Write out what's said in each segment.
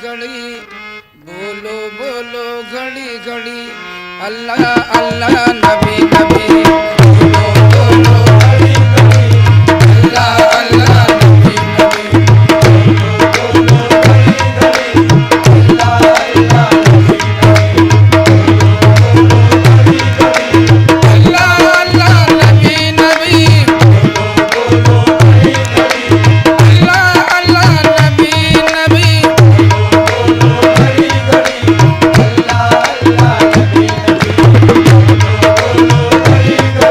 घड़ी बोलो बोलो घड़ी घड़ी अल्लाह अल्लाह नबी नबी बोलो बोलो घड़ी घड़ी अल्लाह अल्लाह नबी नबी बोलो बोलो घड़ी घड़ी अल्लाह अल्लाह नबी नबी अल्लाह अल्लाह नबी नबी बोलो बोलो घड़ी घड़ी अल्लाह अल्लाह नबी नबी बोलो घड़ी घड़ी अल्लाह अल्लाह नबी नबी बोलो घड़ी घड़ी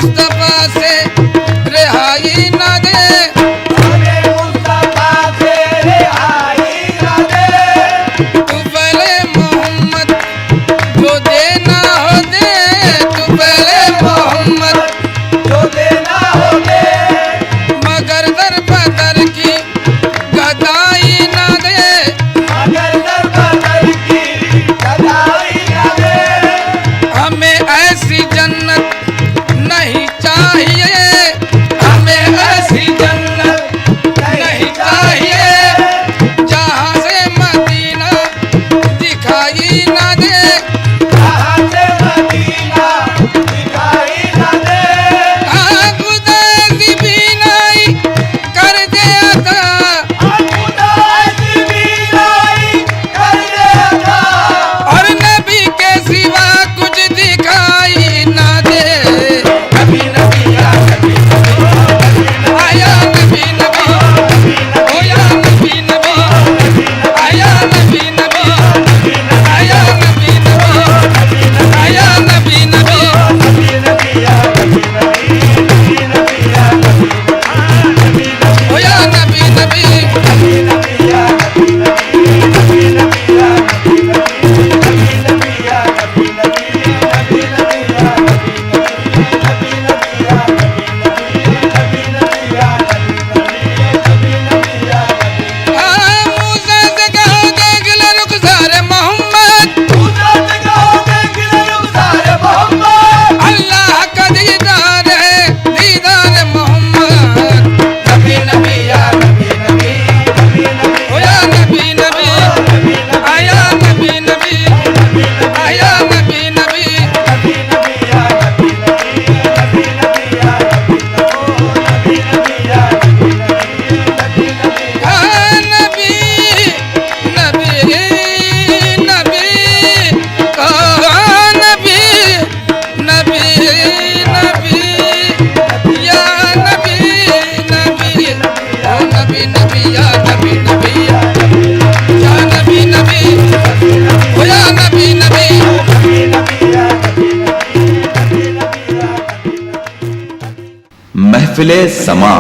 मुस्तफा से रिहाई न दे, हमें मुस्तफा से रिहाई न दे। तू पहले मोहम्मद जो देना हो दे, तू पहले मोहम्मद जो देना हो दे, मगर दर बदर की गदाई न दे, मगर दर बदर की गदाई न दे। हमें ऐसी जन्नत नहीं चाहिए, हमें ऐसी जन्नत नहीं चाहिए जहाँ से मदीना दिखाई न दे, जहाँ से मदीना दिखाई न दे। खुदा की बीनाई कर दे अता, खुदा ऐसी बीनाई कर दे अता, और नबी के सिवा कुछ दिखाई न दे। नबी नबी या नबी आया नबी नबी, ओ या नबी नबी, आया नबी नबी, आया नबी नबी, आया नबी नबी, नबी नबी या नबी नबी नबी या नबी नबी ओ या नबी नबी, नबी नबी या नबी नबी नबी या नबी नबी नबी या नबी नबी नबी नबी या नबी नबी या नबी नबी या नबी नबी या मूसा से कहो देख ले रुखसार मोहम्मद, खुदा से कहो देख ले रुखसार मोहम्मद, अल्लाह का दीदार है दीदार मोहम्मद, नबी नबी या नबी नबी नबी नबी ओ या नबी नबी, आया नबी नबी, आया नबी नबी, नबी नबी या नबी नबी नबी या नबी नबी नबी या नबी नबी नबी हाँ नबी नबी नबी, हाँ नबी नबी नबी, या नबी नबी, ओ नबी नबी या नबी नबी, या नबी नबी, ओ या नबी नबी। नबी नबी या नबी नबी नबी या नबी। महफिले समा।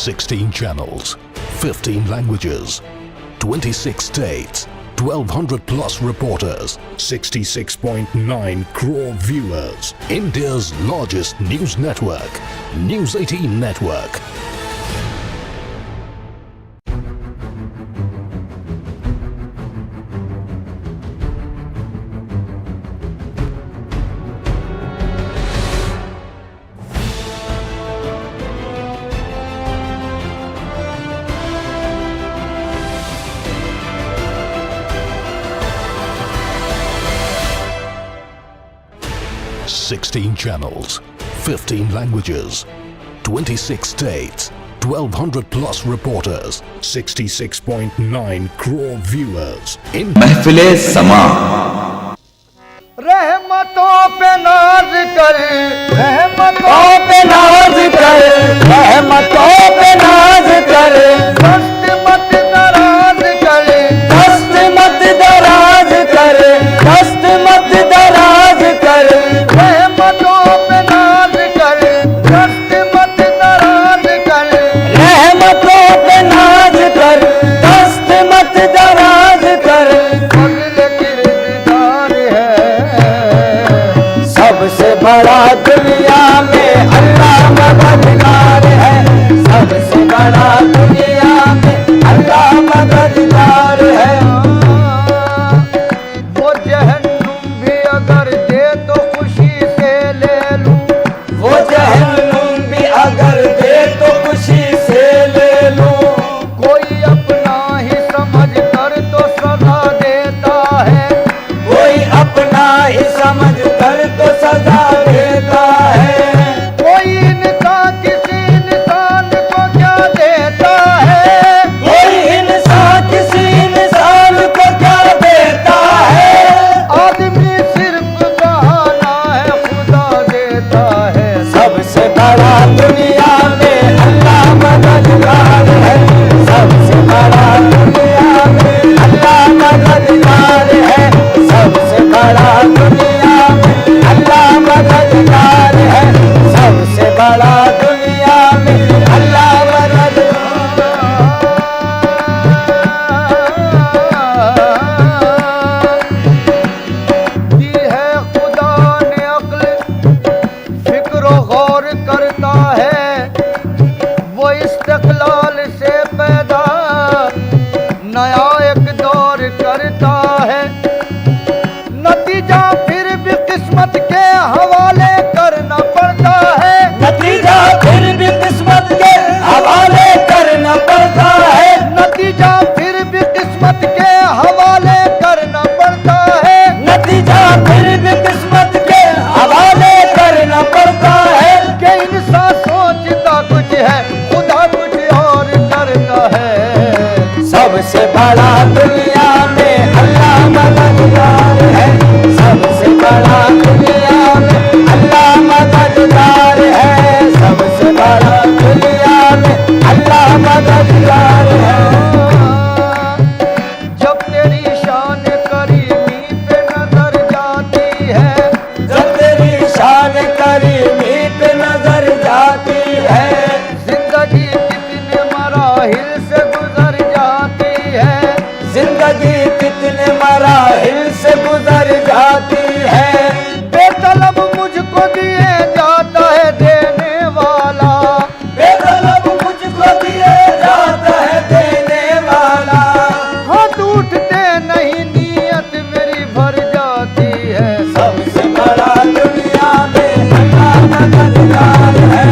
Sixteen channels, 15 languages, 26 states, 1,200 plus reporters, 66.9 crore viewers. India's largest news network, News 18 Network. Sixteen channels, 15 languages, 26 states, 1,200 plus reporters, 66.9 crore viewers. महफिले समा। रहमतों पे नाज कर, रहमतों पे नाज कर, रहमतों पे नाज कर, दस्त मत दराज कर, दस्त मत दराज कर, दस्त मत दराज कर, रहमतों पे नाज कर, दस्त मत दराज कर, रहमतों पे नाज कर, दस्त मत दराज कर। फजल किरदार है सबसे बड़ा दुनिया में, अल्लाह मददगार है सबसे बड़ा दुनिया में, अल्लाह मददगार है। वो जहन्नुम भी अगर दे तो खुशी से ले लूं, वो जहन्नुम भी अगर दे तो खुशी से ले लूं, कोई अपना ही समझ कर तो सजा देता है, कोई अपना ही समझ कर तो सजा देता है। कोई इंसान किसी इंसान को क्या देता सबसे बड़ा दुनिया में अल्लाह मददगार है, सबसे बड़ा दुनिया में अल्लाह मददगार है, सबसे बड़ा दुनिया में अल्लाह मददगार है। जब तेरी शान करीमी पे नजर जाती है, जब तेरी शान करीमी पे नजर जाती है, जिंदगी कितने मराहिल से गुजर जाती है, जिंदगी कितने मराहिल से गुजर जाती है। बेतलब मुझको दिए जाता है देने वाला, बेतलब मुझको दिए जाता है देने वाला। हाथ उठते नहीं नीयत मेरी भर जाती है, सबसे बड़ा दुनिया में अल्लाह मददगार है,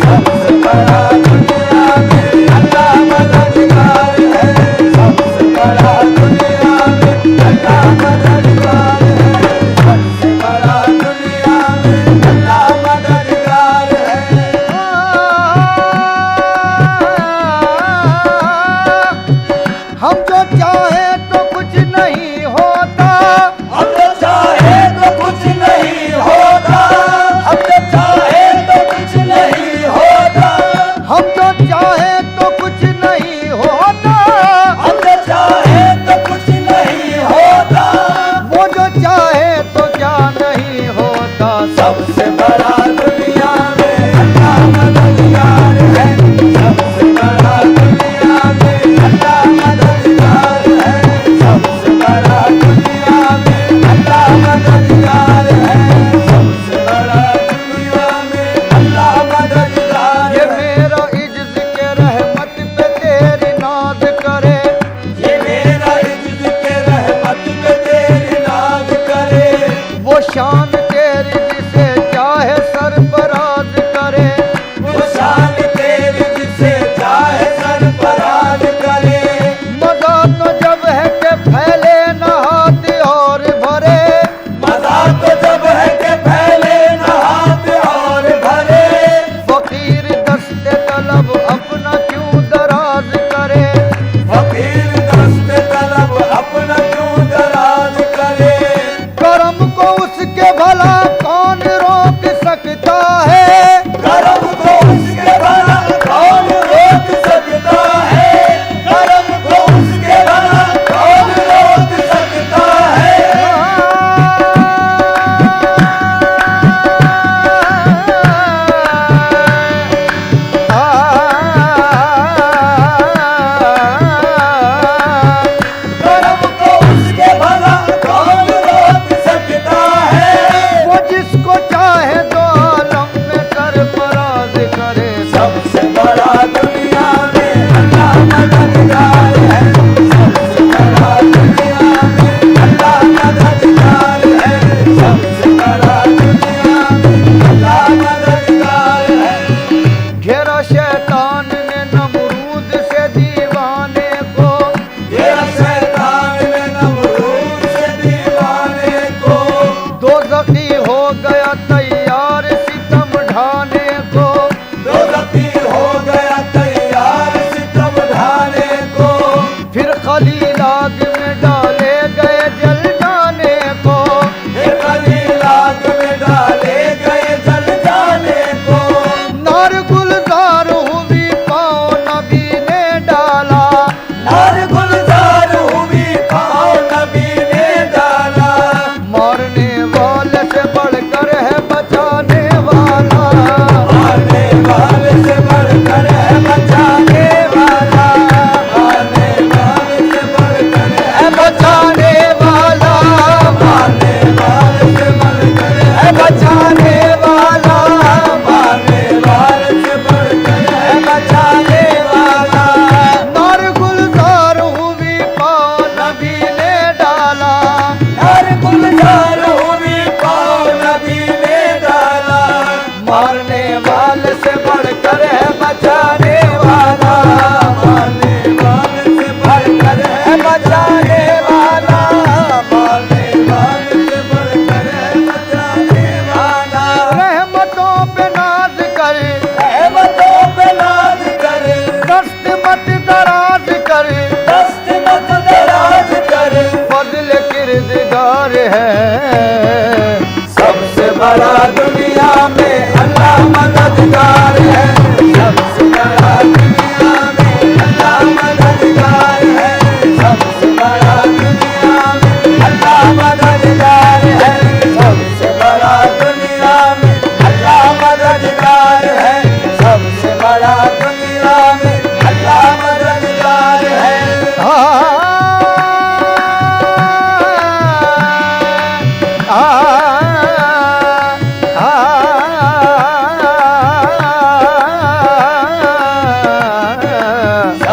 सबसे बड़ा दुनिया में अल्लाह मददगार है, सबसे बड़ा दुनिया में अल्लाह मददगार है, सबसे बड़ा दुनिया में अल्लाह मददगार है। हम जो चाहे तो कुछ नहीं होता, हम जो चाहे तो कुछ नहीं होता, हम जो चाहे तो कुछ नहीं होता, हम जो चाहे तो कुछ नहीं होता, हम जो चाहे तो कुछ नहीं होता, वो जो चाहे तो क्या नहीं होता। सबसे बड़ा दुनिया में अल्लाह मददगार है, सबसे बड़ा दुनिया में अल्लाह मददगार है, सबसे बड़ा दुनिया में अल्लाह मददगार है, सबसे बड़ा दुनिया में अल्लाह मददगार। ये मेरा इज्ज के रहमत पे तेरी नाज करे, ये मेरा इज्ज के रहमत पे तेरी नाज करे, वो शान तेरी जिसे चाहे सरफराज करे, वो शान तेरी जिसे चाहे सरफराज करे। मजा तो जब है कि फैले न हाथ और भरे, मजा तो जब है कि फैले न हाथ और भरे। फकीर दस्ते तलब अपना क्यों दराज करे, फकीर दस्ते तलब अपना क्यों दराज करे। करम को उसके भला कौन रोक सकता है, करम को उसके भला कौन रोक सकता है, करम को उसके भला कौन रोक सकता है। करम को उसके भला कौन रोक सकता है, वो जिसको चाहे दो आलम में सरफराज करे। सबसे बड़ा दुनिया में अल्लाह मददगार है, सबसे बड़ा दुनिया में अल्लाह मददगार है, सबसे बड़ा दुनिया में अल्लाह मददगार है। घेरा शैतान ने नमरूद से दीवाने को, घेरा शैतान ने नमरूद से दीवाने को, दोज़खी हो गया तैयार सितम ढाने को, दोज़खी हो गया तैयार सितम ढाने को। फिर खलील आग में डाले गए जल जाने को, फिर खलील आग में डाले गए जल जाने को। नार गुलजार हुई पाँव नबी ने डाला, नार गुलजार हुई पाँव नबी ने डाला। मारने वाले से बढ़कर है बचाने वाला, मारने वाले से बढ़कर है बचाने वाला, मारने वाले से बढ़कर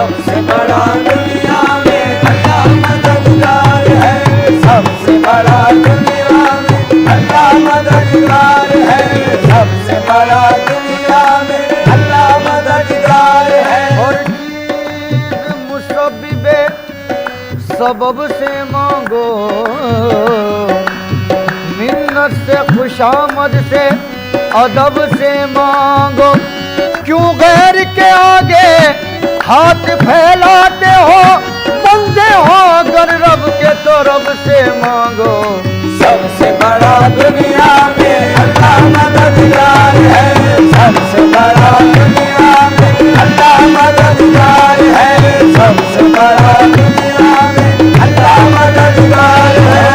सबसे बड़ा दुनिया में अल्लाह मददगार है, सबसे बड़ा दुनिया में अल्लाह मददगार है, सबसे बड़ा दुनिया में अल्लाह मददगार है। और चीज़ मुसब्बिबे सबब से मांगो, मिन्नत से खुशामद से अदब से मांगो, क्यों गैर के आगे हाथ फैलाते हो, बंदे हो अगर रब के तो रब से मांगो। सबसे बड़ा दुनिया में अल्लाह मददगार है, सबसे बड़ा दुनिया में अल्लाह मददगार है, सबसे बड़ा दुनिया में अल्लाह मददगार है।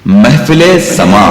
महफिले समा।